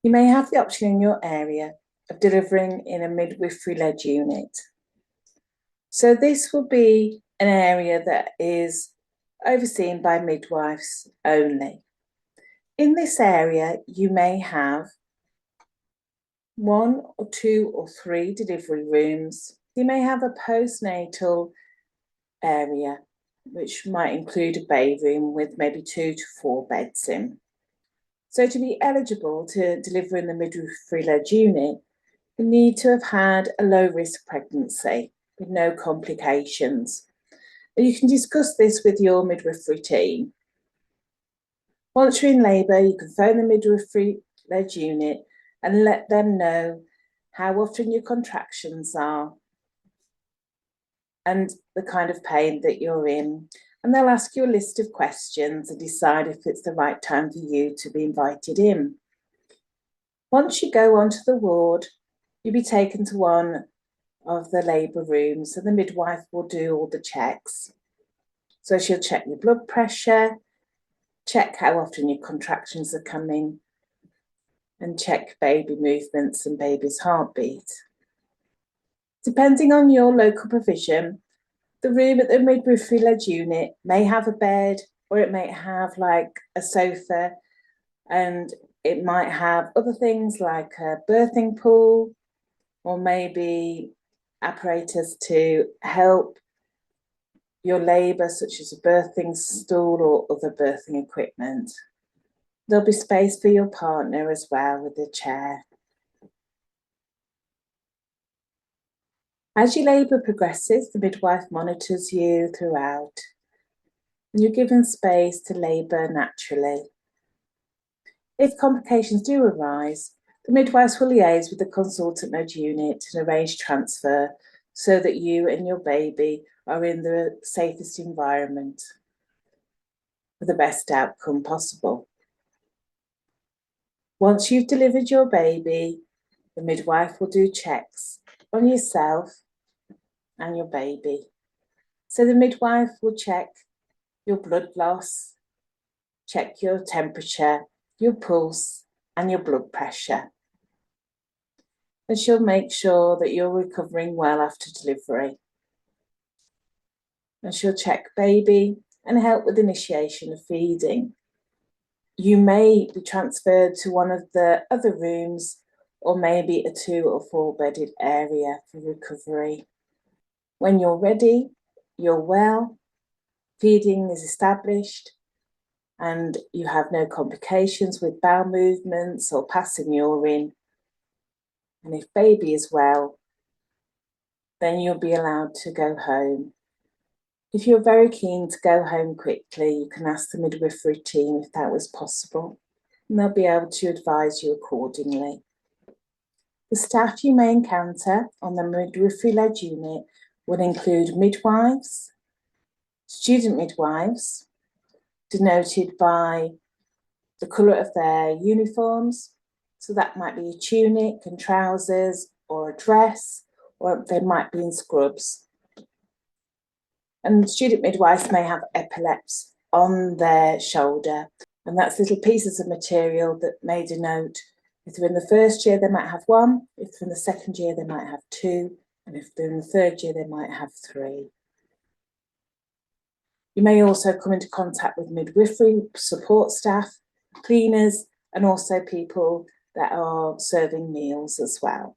You may have the option in your area of delivering in a midwifery-led unit. So this will be an area that is overseen by midwives only. In this area, you may have 1 or 2 or 3 delivery rooms. You may have a postnatal area, which might include a bay room with maybe 2 to 4 beds in. So to be eligible to deliver in the midwifery-led unit, you need to have had a low-risk pregnancy with no complications. You can discuss this with your midwifery team. Once you're in labour, you can phone the midwifery-led unit and let them know how often your contractions are and the kind of pain that you're in. And they'll ask you a list of questions and decide if it's the right time for you to be invited in. Once you go onto the ward, you'll be taken to one of the labour rooms and the midwife will do all the checks. So she'll check your blood pressure, check how often your contractions are coming, and check baby movements and baby's heartbeat. Depending on your local provision, the room at the midwifery-led unit may have a bed, or it may have like a sofa, and it might have other things like a birthing pool, or maybe apparatus to help your labour, such as a birthing stool or other birthing equipment. There'll be space for your partner as well with a chair. As your labour progresses, the midwife monitors you throughout, and you're given space to labour naturally. If complications do arise, the midwives will liaise with the consultant-led unit and arrange transfer so that you and your baby are in the safest environment for the best outcome possible. Once you've delivered your baby, the midwife will do checks on yourself and your baby. So the midwife will check your blood loss, check your temperature, your pulse, and your blood pressure. And she'll make sure that you're recovering well after delivery. And she'll check baby and help with initiation of feeding. You may be transferred to one of the other rooms, or maybe a 2 or 4 bedded area for recovery. When you're ready, you're well, feeding is established, and you have no complications with bowel movements or passing urine. And if baby is well, then you'll be allowed to go home. If you're very keen to go home quickly, you can ask the midwifery team if that was possible, and they'll be able to advise you accordingly. The staff you may encounter on the midwifery-led unit will include midwives, student midwives, denoted by the colour of their uniforms. So that might be a tunic and trousers, or a dress, or they might be in scrubs. And student midwives may have epaulets on their shoulder, and that's little pieces of material that may denote if they're in the first year, they might have 1, if they're in the second year, they might have 2, and if they're in the third year, they might have 3. You may also come into contact with midwifery support staff, cleaners, and also people that are serving meals as well.